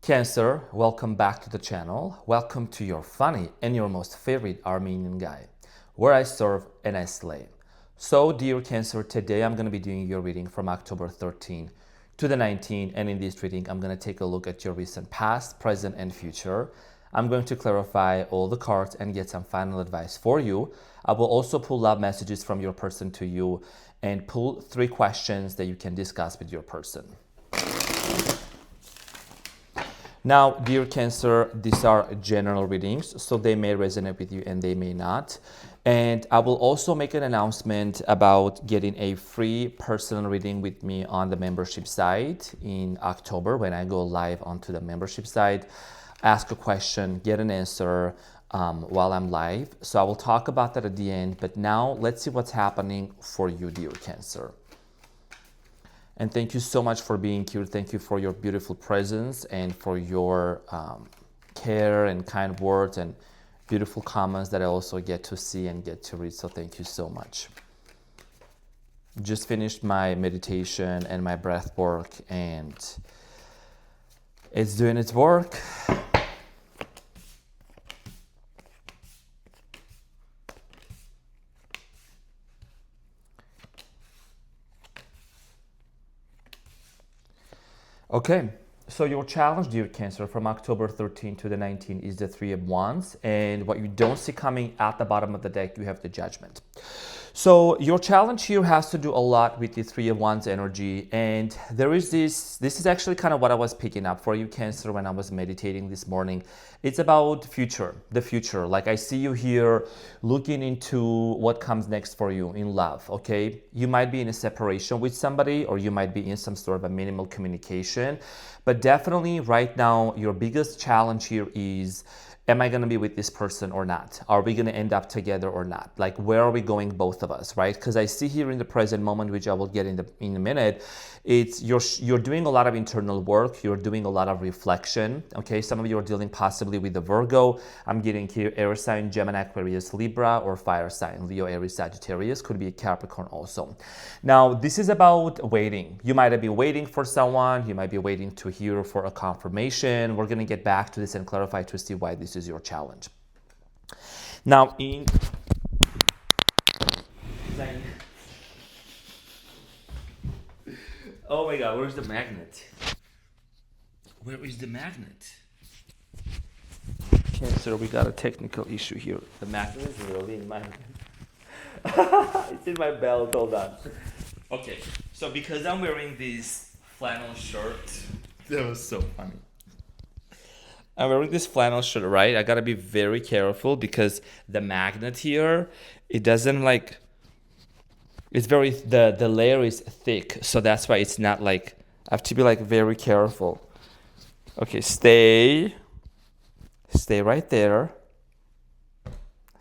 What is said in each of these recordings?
Cancer, welcome back to the channel. Welcome to your funny and your most favorite Armenian guy, where I serve and I slay. So, dear Cancer, today I'm going to be doing your reading from October 13 to the 19th, and in this reading, I'm going to take a look at your recent past, present, and future. I'm going to clarify all the cards and get some final advice for you. I will also pull love messages from your person to you and pull 3 questions that you can discuss with your person. Now, dear Cancer, these are general readings, so they may resonate with you and they may not. And I will also make an announcement about getting a free personal reading with me on the membership site in October when I go live onto the membership site. Ask a question, get an answer while I'm live. So I will talk about that at the end, but now let's see what's happening for you, dear Cancer. And thank you so much for being here. Thank you for your beautiful presence and for your care and kind words and beautiful comments that I also get to see and get to read. So thank you so much. Just finished my meditation and my breath work, and it's doing its work. Okay, so your challenge, dear Cancer, from October 13 to the 19th is the 3 of Wands, and what you don't see coming at the bottom of the deck, you have the Judgment. So your challenge here has to do a lot with the 3 of Wands energy, and there is this is actually kind of what I was picking up for you, Cancer, when I was meditating this morning. It's about the future. Like, I see you here looking into what comes next for you in love, okay? You might be in a separation with somebody, or you might be in some sort of a minimal communication, but definitely right now, your biggest challenge here is, am I going to be with this person or not? Are we going to end up together or not? Like, where are we going, both of us, right? Because I see here in the present moment, which I will get in a minute, it's you're doing a lot of internal work. You're doing a lot of reflection, okay? Some of you are dealing possibly with the Virgo. I'm getting here air sign, Gemini, Aquarius, Libra, or fire sign, Leo, Aries, Sagittarius. Could be a Capricorn also. Now, this is about waiting. You might be waiting for someone. You might be waiting to hear for a confirmation. We're going to get back to this and clarify to see why this is your challenge. Now, oh my God, where's the magnet? Where is the magnet? Cancer, we got a technical issue here. The magnet is really in my it's in my belt. Hold on. Okay, so because I'm wearing this flannel shirt, that was so funny. I'm wearing this flannel shirt, right? I gotta be very careful because the magnet here, it doesn't like, it's very, the layer is thick, so that's why it's not like, I have to be like very careful. Okay, stay right there.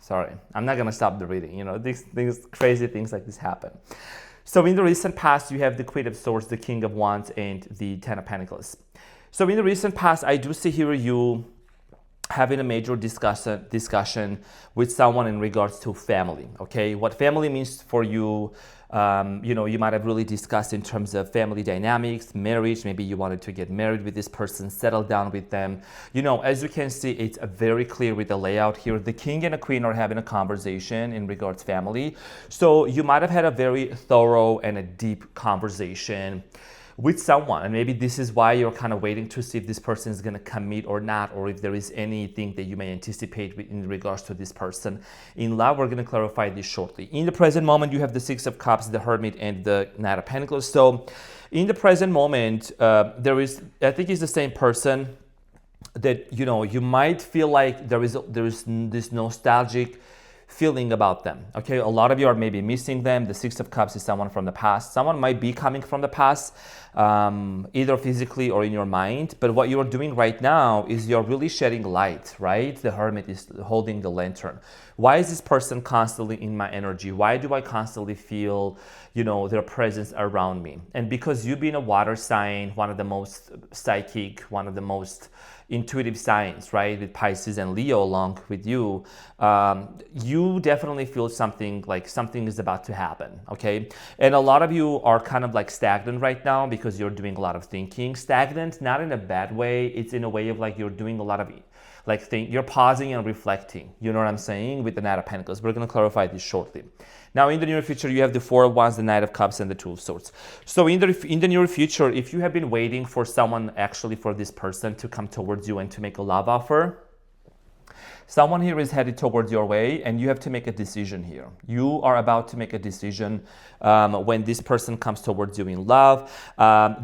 Sorry, I'm not gonna stop the reading. You know, these things, crazy things like this happen. So in the recent past, you have the Queen of Swords, the King of Wands, and the Ten of Pentacles. So in the recent past, I do see here you having a major discussion with someone in regards to family, okay? What family means for you, you might have really discussed in terms of family dynamics, marriage. Maybe you wanted to get married with this person, settle down with them. You know, as you can see, it's very clear with the layout here. The king and the queen are having a conversation in regards family. So you might have had a very thorough and a deep conversation with someone, and maybe this is why you're kind of waiting to see if this person is going to commit or not, or if there is anything that you may anticipate in regards to this person. In love, we're going to clarify this shortly. In the present moment, you have the Six of Cups, the Hermit, and the Knight of Pentacles. So in the present moment, there is, I think it's the same person that, you know, you might feel like there is this nostalgic feeling about them, okay? A lot of you are maybe missing them. The Six of Cups is someone from the past. Someone might be coming from the past, either physically or in your mind. But what you're doing right now is you're really shedding light, right? The Hermit is holding the lantern. Why is this person constantly in my energy? Why do I constantly feel, you know, their presence around me? And because you being a water sign, one of the most psychic, one of the most intuitive signs, right? With Pisces and Leo along with you, you definitely feel something like something is about to happen, okay? And a lot of you are kind of like stagnant right now because you're doing a lot of thinking. Stagnant, not in a bad way. It's in a way of like you're doing a lot of you're pausing and reflecting. You know what I'm saying? With the Knight of Pentacles. We're going to clarify this shortly. Now, in the near future, you have the Four of Wands, the Knight of Cups, and the Two of Swords. So in the near future, if you have been waiting for someone, actually for this person to come towards you and to make a love offer, someone here is headed towards your way, and you have to make a decision here. You are about to make a decision when this person comes towards you in love.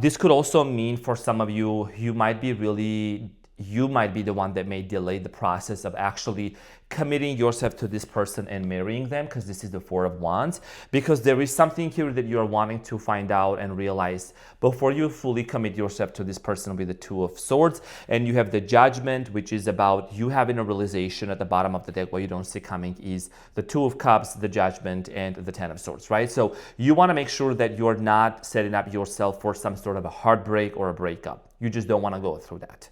This could also mean for some of you, you might be the one that may delay the process of actually committing yourself to this person and marrying them, because this is the Four of Wands, because there is something here that you're wanting to find out and realize before you fully commit yourself to this person with the Two of Swords. And you have the Judgment, which is about you having a realization at the bottom of the deck. What you don't see coming is the Two of Cups, the Judgment, and the Ten of Swords, right? So you want to make sure that you're not setting up yourself for some sort of a heartbreak or a breakup. You just don't want to go through that.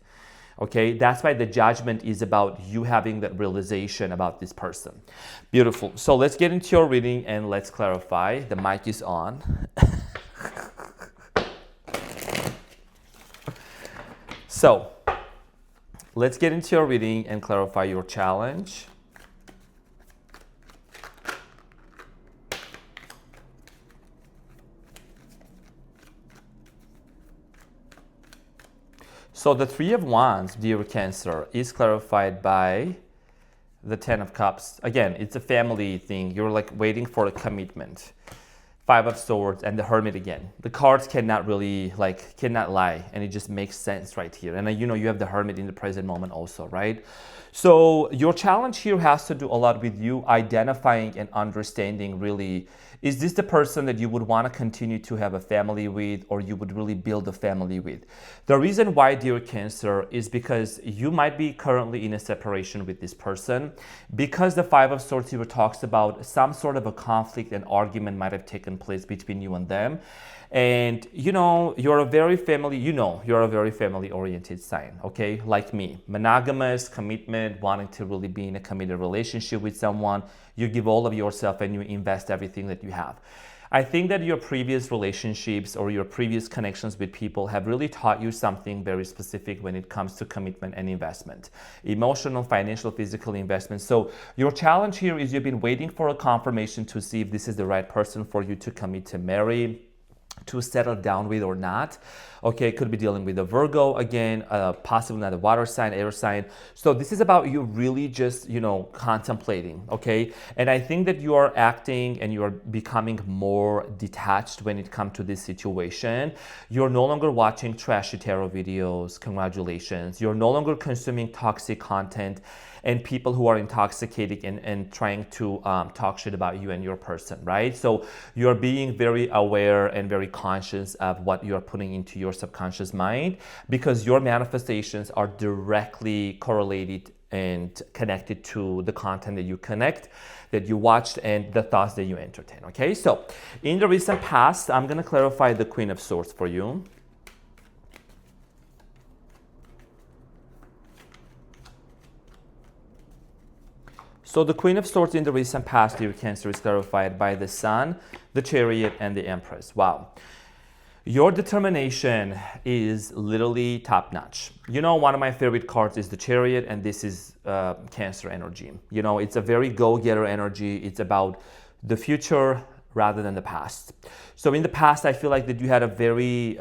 Okay, that's why the Judgment is about you having that realization about this person. Beautiful. So let's get into your reading and let's clarify. The mic is on. So let's get into your reading and clarify your challenge. So the Three of Wands, dear Cancer, is clarified by the Ten of Cups. Again, it's a family thing. You're like waiting for a commitment. Five of Swords and the Hermit again. The cards cannot really, cannot lie. And it just makes sense right here. And you know, you have the Hermit in the present moment also, right? So your challenge here has to do a lot with you identifying and understanding really, is this the person that you would want to continue to have a family with, or you would really build a family with? The reason why, dear Cancer, is because you might be currently in a separation with this person, because the Five of Swords here talks about some sort of a conflict and argument might have taken place between you and them. And you're a very family oriented sign, okay? Like me, monogamous, commitment, wanting to really be in a committed relationship with someone. You give all of yourself and you invest everything that you have. I think that your previous relationships or your previous connections with people have really taught you something very specific when it comes to commitment and investment, emotional, financial, physical investment. So your challenge here is you've been waiting for a confirmation to see if this is the right person for you to commit to marry, to settle down with or not. Okay, could be dealing with a Virgo again, possibly not a water sign, air sign. So this is about you really just, contemplating, okay? And I think that you are acting and you are becoming more detached when it comes to this situation. You're no longer watching trashy tarot videos, congratulations. You're no longer consuming toxic content and people who are intoxicating and trying to talk shit about you and your person, right? So you're being very aware and very conscious of what you're putting into your subconscious mind, because your manifestations are directly correlated and connected to the content that you watched and the thoughts that you entertain, okay? So in the recent past, I'm gonna clarify the Queen of Swords for you. So the Queen of Swords in the recent past, dear Cancer, is clarified by the Sun, the Chariot, and the Empress. Wow. Your determination is literally top-notch. One of my favorite cards is the Chariot, and this is Cancer energy. It's a very go-getter energy. It's about the future rather than the past. So in the past, I feel like that you had a very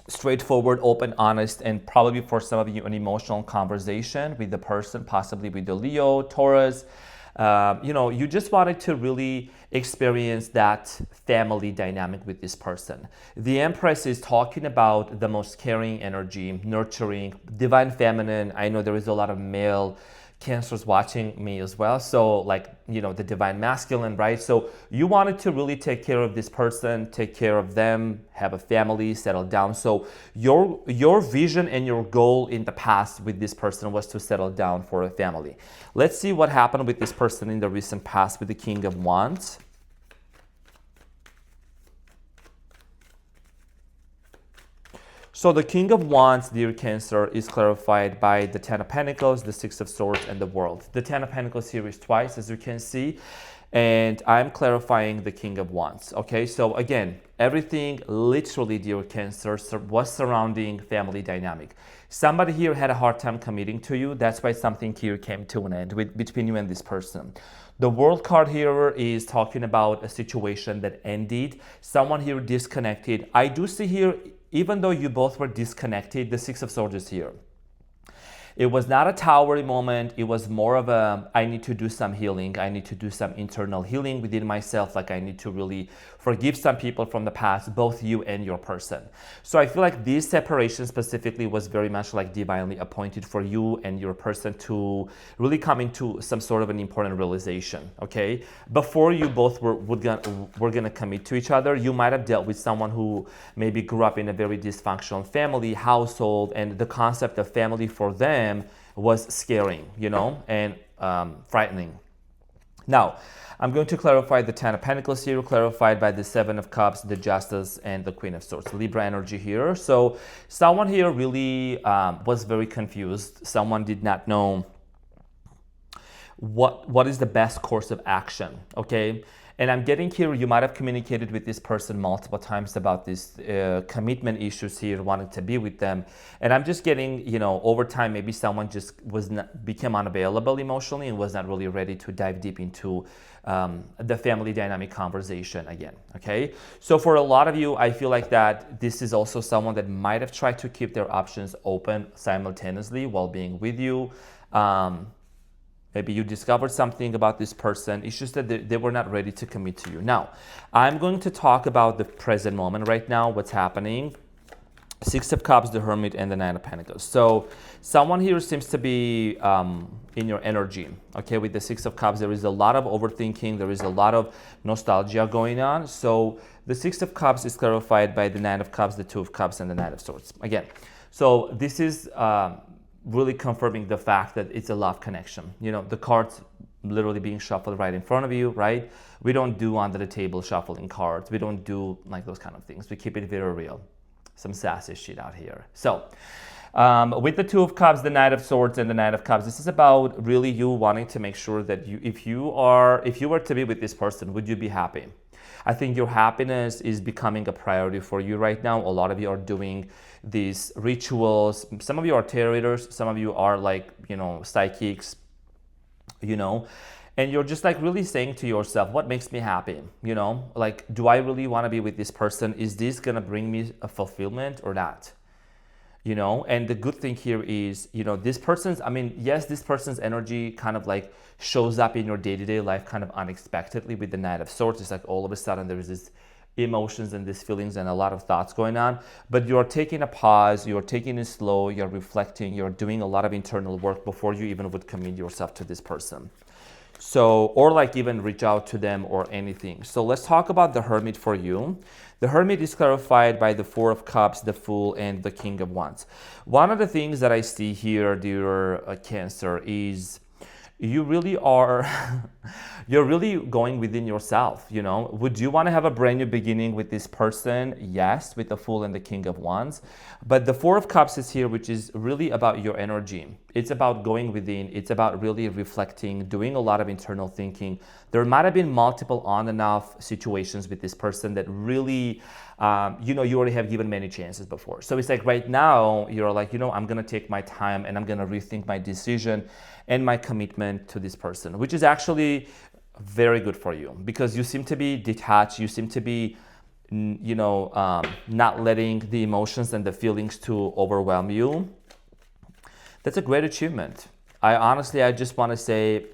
straightforward, open, honest, and probably for some of you an emotional conversation with the person, possibly with the Leo, Taurus. You just wanted to really experience that family dynamic with this person. The Empress is talking about the most caring energy, nurturing, divine feminine. I know there is a lot of male Cancers watching me as well. So the divine masculine, right? So you wanted to really take care of this person, take care of them, have a family, settle down. So your vision and your goal in the past with this person was to settle down for a family. Let's see what happened with this person in the recent past with the King of Wands. So the King of Wands, dear Cancer, is clarified by the Ten of Pentacles, the Six of Swords, and the World. The Ten of Pentacles here is twice, as you can see, and I'm clarifying the King of Wands. Okay, so again, everything literally, dear Cancer, was surrounding family dynamic. Somebody here had a hard time committing to you. That's why something here came to an end between you and this person. The World card here is talking about a situation that ended. Someone here disconnected. I do see here, even though you both were disconnected, the Six of Swords is here. It was not a towery moment. It was more of a, I need to do some healing. I need to do some internal healing within myself. Like I need to really forgive some people from the past, both you and your person. So I feel like this separation specifically was very much like divinely appointed for you and your person to really come into some sort of an important realization, okay? Before you both were gonna commit to each other, you might have dealt with someone who maybe grew up in a very dysfunctional family, household, and the concept of family for them was scaring, you know, and frightening. Now, I'm going to clarify the Ten of Pentacles here, clarified by the Seven of Cups, the Justice, and the Queen of Swords. Libra energy here. So someone here really was very confused. Someone did not know what is the best course of action, okay? And I'm getting here, you might have communicated with this person multiple times about these commitment issues here, wanting to be with them. And I'm just getting, you know, over time, maybe someone just became unavailable emotionally and was not really ready to dive deep into the family dynamic conversation again, okay? So for a lot of you, I feel like that this is also someone that might have tried to keep their options open simultaneously while being with you. Maybe you discovered something about this person. It's just that they were not ready to commit to you. Now, I'm going to talk about the present moment right now, what's happening. Six of Cups, the Hermit, and the Nine of Pentacles. So someone here seems to be in your energy, okay? With the Six of Cups, there is a lot of overthinking. There is a lot of nostalgia going on. So the Six of Cups is clarified by the Nine of Cups, the Two of Cups, and the Knight of Swords. Again, so this is really confirming the fact that it's a love connection. You know, the cards literally being shuffled right in front of you, right? We don't do under the table shuffling cards. We don't do like those kind of things. We keep it very real. Some sassy shit out here. So with the Two of Cups, the Knight of Swords, and the Knight of Cups, this is about really you wanting to make sure that if you were to be with this person, would you be happy? I think your happiness is becoming a priority for you right now. A lot of you are doing these rituals. Some of you are tarot readers. Some of you are like, you know, psychics, you know, and you're just like really saying to yourself, what makes me happy? You know, like, do I really want to be with this person? Is this going to bring me a fulfillment or not? You know, and the good thing here is, you know, this person's, I mean, yes, this person's energy kind of like shows up in your day-to-day life kind of unexpectedly with the Knight of Swords. It's like all of a sudden there is this emotions and these feelings and a lot of thoughts going on, but you're taking a pause, you're taking it slow, you're reflecting, you're doing a lot of internal work before you even would commit yourself to this person. So, or like even reach out to them or anything. So let's talk about the Hermit for you. The Hermit is clarified by the Four of Cups, the Fool, and the King of Wands. One of the things that I see here, dear Cancer, is you really are, you're really going within yourself, you know. Would you want to have a brand new beginning with this person? Yes, with the Fool and the King of Wands. But the Four of Cups is here, which is really about your energy. It's about going within. It's about really reflecting, doing a lot of internal thinking. There might have been multiple on and off situations with this person that really, you know, you already have given many chances before. So it's like right now, you're like, you know, I'm going to take my time and I'm going to rethink my decision and my commitment to this person, which is actually very good for you because you seem to be detached. You seem to be, you know, not letting the emotions and the feelings to overwhelm you. That's a great achievement. I just want to say,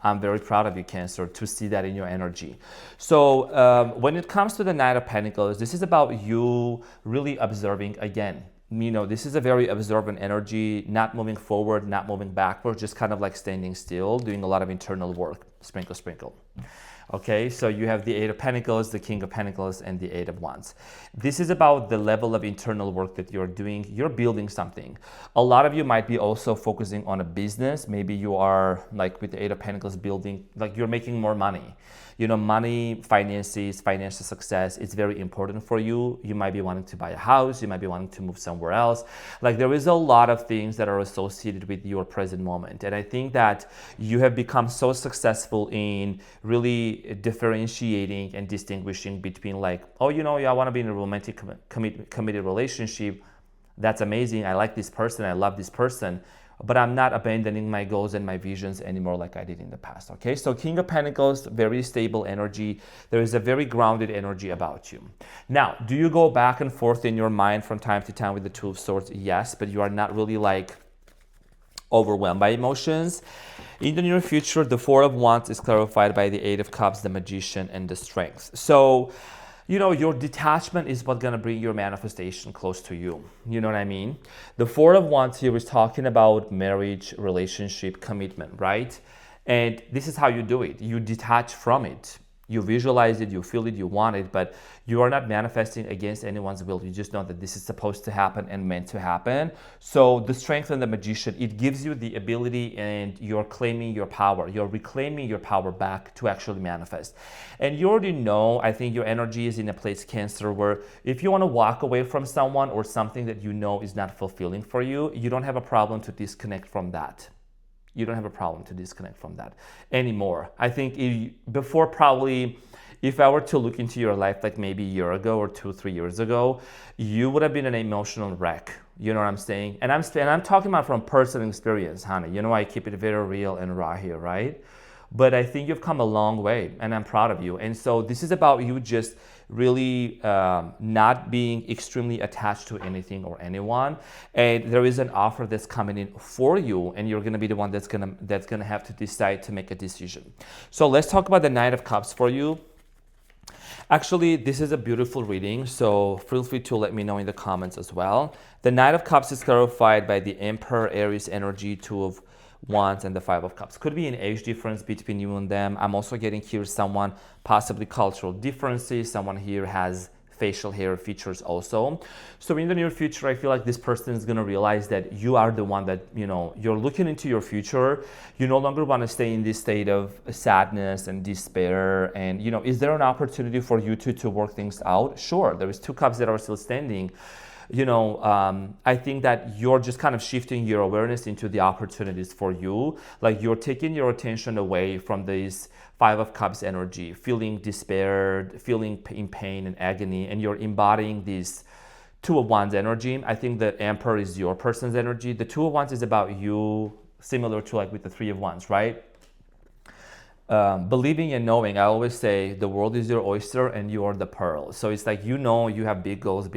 I'm very proud of you, Cancer, to see that in your energy. So when it comes to the Knight of Pentacles, this is about you really observing again. You know, this is a very observant energy, not moving forward, not moving backward, just kind of like standing still, doing a lot of internal work. Sprinkle, sprinkle. Okay, so you have the Eight of Pentacles, the King of Pentacles, and the Eight of Wands. This is about the level of internal work that you're doing. You're building something. A lot of you might be also focusing on a business. Maybe you are, like with the Eight of Pentacles, building, like you're making more money. You know, money, finances, financial success, it's very important for you. You might be wanting to buy a house. You might be wanting to move somewhere else. Like there is a lot of things that are associated with your present moment. And I think that you have become so successful in really differentiating and distinguishing between like, oh, you know, I want to be in a romantic committed relationship. That's amazing. I like this person. I love this person. But I'm not abandoning my goals and my visions anymore like I did in the past, okay? So King of Pentacles, very stable energy. There is a very grounded energy about you. Now, do you go back and forth in your mind from time to time with the Two of Swords? Yes, but you are not really like overwhelmed by emotions. In the near future, the Four of Wands is clarified by the Eight of Cups, the Magician, and the Strength. So, you know, your detachment is what's going to bring your manifestation close to you. You know what I mean? The Four of Wands here is talking about marriage, relationship, commitment, right? And this is how you do it. You detach from it. You visualize it, you feel it, you want it, but you are not manifesting against anyone's will. You just know that this is supposed to happen and meant to happen. So the Strength and the Magician, it gives you the ability, and you're claiming your power. You're reclaiming your power back to actually manifest. And you already know, I think your energy is in a place, Cancer, where if you want to walk away from someone or something that you know is not fulfilling for you, you don't have a problem to disconnect from that. You don't have a problem to disconnect from that anymore. I think before, probably, if I were to look into your life like maybe a year ago or 2-3 years ago, you would have been an emotional wreck. You know what I'm saying? And I'm talking about from personal experience, honey. You know, I keep it very real and raw here, right? But I think you've come a long way, and I'm proud of you. And so this is about you just really not being extremely attached to anything or anyone. And there is an offer that's coming in for you, and you're going to be the one that's gonna have to decide to make a decision. So let's talk about the Knight of Cups for you. Actually, this is a beautiful reading, so feel free to let me know in the comments as well. The Knight of Cups is clarified by the Emperor, Aries energy, Two of Wands, and the Five of Cups. Could be an age difference between you and them. I'm also getting here someone, possibly cultural differences. Someone here has facial hair features also. So in the near future, I feel like this person is going to realize that you are the one that, you know, you're looking into your future. You no longer want to stay in this state of sadness and despair. And, you know, is there an opportunity for you to work things out? Sure. There is two cups that are still standing. You know, I think that you're just kind of shifting your awareness into the opportunities for you. Like you're taking your attention away from this Five of Cups energy, feeling despaired, feeling in pain and agony, and you're embodying this Two of Wands energy. I think the Emperor is your person's energy. The Two of Wands is about you, similar to like with the Three of Wands, right? Believing and knowing. I always say the world is your oyster and you are the pearl. So it's like, you know, you have big goals,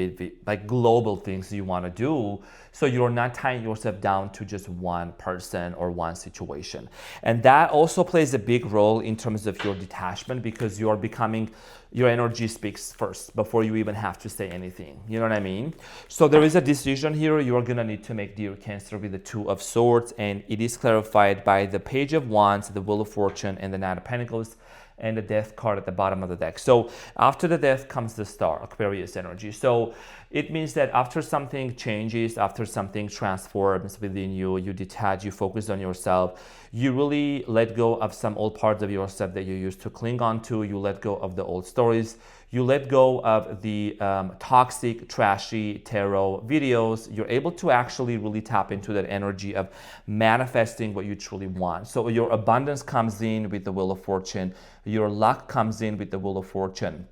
like global things you want to do. So you're not tying yourself down to just one person or one situation. And that also plays a big role in terms of your detachment, because you're becoming, your energy speaks first before you even have to say anything. You know what I mean? So there is a decision here you're going to need to make, dear Cancer, with the Two of Swords. And it is clarified by the Page of Wands, the Wheel of Fortune, and the Knight of Pentacles, and the Death card at the bottom of the deck. So after the Death comes the Star, Aquarius energy. So it means that after something changes, after something transforms within you, you detach, you focus on yourself, you really let go of some old parts of yourself that you used to cling on to, you let go of the old stories, you let go of the toxic, trashy tarot videos. You're able to actually really tap into that energy of manifesting what you truly want. So your abundance comes in with the Wheel of Fortune. Your luck comes in with the Wheel of Fortune.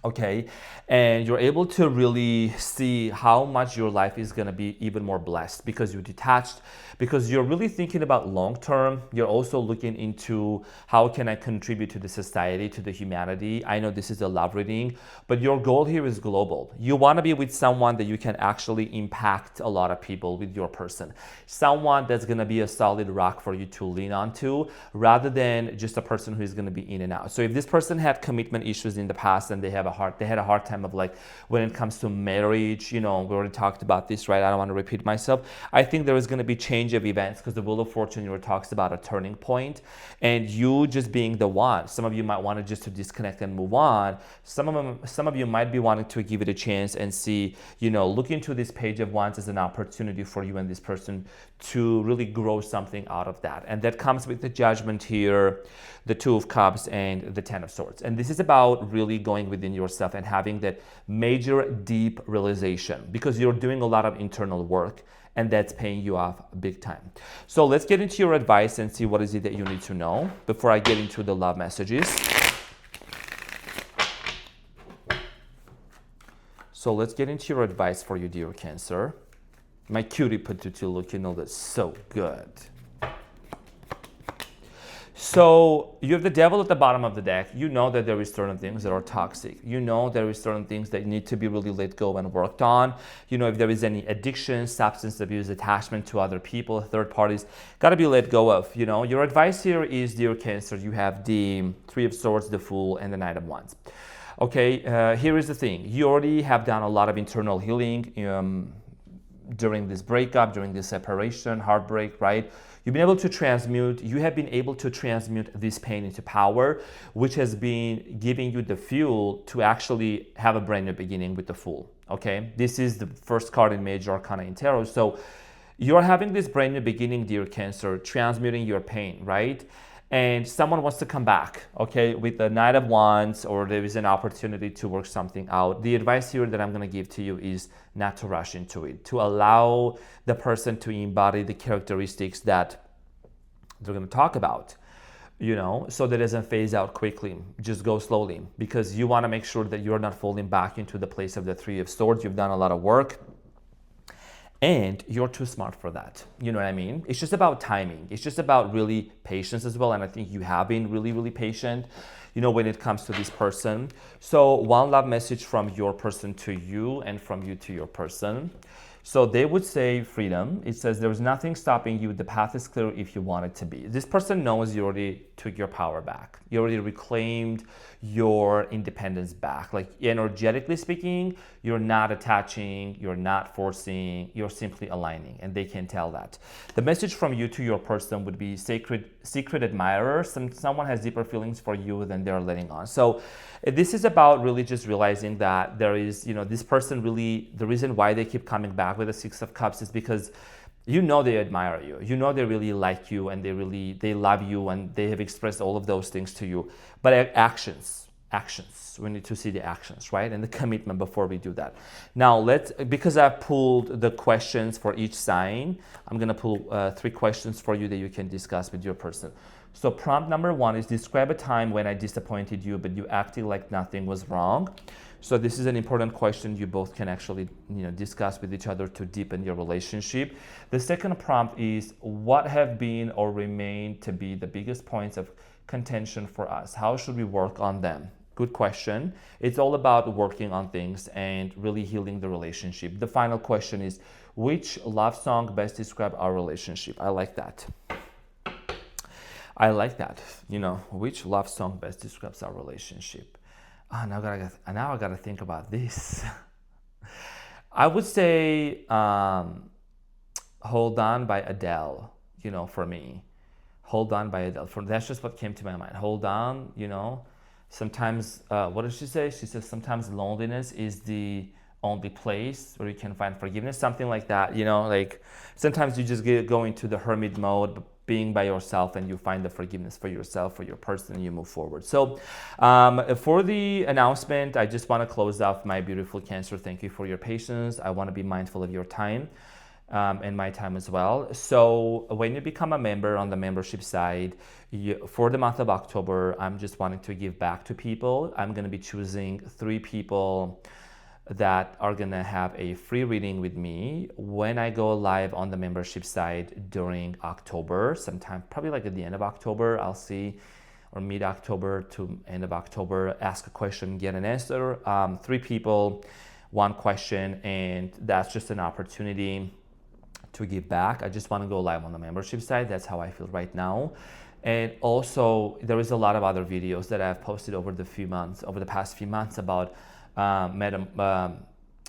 Okay, and you're able to really see how much your life is going to be even more blessed, because you're detached, because you're really thinking about long term. You're also looking into how can I contribute to the society, to the humanity. I know this is a love reading, but your goal here is global. You want to be with someone that you can actually impact a lot of people with your person, someone that's going to be a solid rock for you to lean onto, rather than just a person who is going to be in and out. So if this person had commitment issues in the past and they they had a hard time of like when it comes to marriage. We already talked about this, right? I don't want to repeat myself. I think there is going to be change of events because the Wheel of Fortune talks about a turning point, and you just being the one. Some of you might want to just to disconnect and move on. Some of you might be wanting to give it a chance and see, look into this Page of Wands as an opportunity for you and this person to really grow something out of that. And that comes with the Judgment here, the Two of Cups, and the Ten of Swords. And this is about really going within yourself and having that major deep realization, because you're doing a lot of internal work and that's paying you off big time. So let's get into your advice and see what is it that you need to know before I get into the love messages. So let's get into your advice for you, dear Cancer. My cutie patootie looking all that's so good. So you have the Devil at the bottom of the deck. You know that there is certain things that are toxic. You know there is certain things that need to be really let go and worked on. If there is any addiction, substance abuse, attachment to other people, third parties, got to be let go of. Your advice here is, dear Cancer, you have the Three of Swords, the Fool, and the Knight of Wands. Okay, here is the thing. You already have done a lot of internal healing during this breakup, during this separation, heartbreak, right? You have been able to transmute this pain into power, which has been giving you the fuel to actually have a brand new beginning with the Fool, okay? This is the first card in Major Arcana in Tarot. So you're having this brand new beginning, dear Cancer, transmuting your pain, right? And someone wants to come back, okay, with the Knight of Wands, or there is an opportunity to work something out. The advice here that I'm going to give to you is not to rush into it, to allow the person to embody the characteristics that they're going to talk about, so that it doesn't phase out quickly. Just go slowly, because you want to make sure that you're not falling back into the place of the Three of Swords. You've done a lot of work. And you're too smart for that. You know what I mean? It's just about timing. It's just about really patience as well. And I think you have been really, really patient, when it comes to this person. So one love message from your person to you and from you to your person. So they would say freedom. It says there's nothing stopping you. The path is clear if you want it to be. This person knows you already took your power back. You already reclaimed your independence back. Like energetically speaking, you're not attaching, you're not forcing, you're simply aligning, and they can tell that. The message from you to your person would be secret admirer. Someone has deeper feelings for you than they're letting on. So this is about really just realizing that there is, this person really, the reason why they keep coming back with the Six of Cups is because they admire you. They really like you, and they love you, and they have expressed all of those things to you. But actions, we need to see the actions, right? And the commitment before we do that. Now because I've pulled the questions for each sign, I'm gonna pull 3 questions for you that you can discuss with your person. So prompt number 1 is, describe a time when I disappointed you, but you acted like nothing was wrong. So this is an important question you both can actually discuss with each other to deepen your relationship. The second prompt is, what have been or remain to be the biggest points of contention for us? How should we work on them? Good question. It's all about working on things and really healing the relationship. The final question is, which love song best describes our relationship? I like that. Which love song best describes our relationship? Now I gotta think about this. I would say Hold On by Adele, for me. Hold On by Adele. That's just what came to my mind. Hold on, Sometimes, what does she say? She says sometimes loneliness is the only place where you can find forgiveness, something like that. Like sometimes you just go into the hermit mode, being by yourself, and you find the forgiveness for yourself, for your person, and you move forward. So for the announcement, I just want to close off my beautiful Cancer. Thank you for your patience. I want to be mindful of your time and my time as well. So when you become a member on the membership side, for the month of October, I'm just wanting to give back to people. I'm going to be choosing 3 people that are gonna have a free reading with me when I go live on the membership side during October, sometime probably like at the end of October, I'll see, or mid-October to end of October, ask a question, get an answer. 3 people, 1 question, and that's just an opportunity to give back. I just wanna go live on the membership side. That's how I feel right now. And also, there is a lot of other videos that I've posted over the past few months about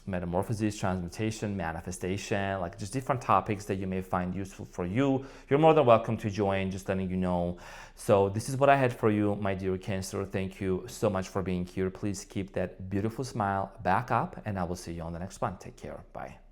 metamorphosis, transmutation, manifestation, like just different topics that you may find useful for you. You're more than welcome to join, just letting you know. So this is what I had for you, my dear Cancer. Thank you so much for being here. Please keep that beautiful smile back up, and I will see you on the next one. Take care. Bye.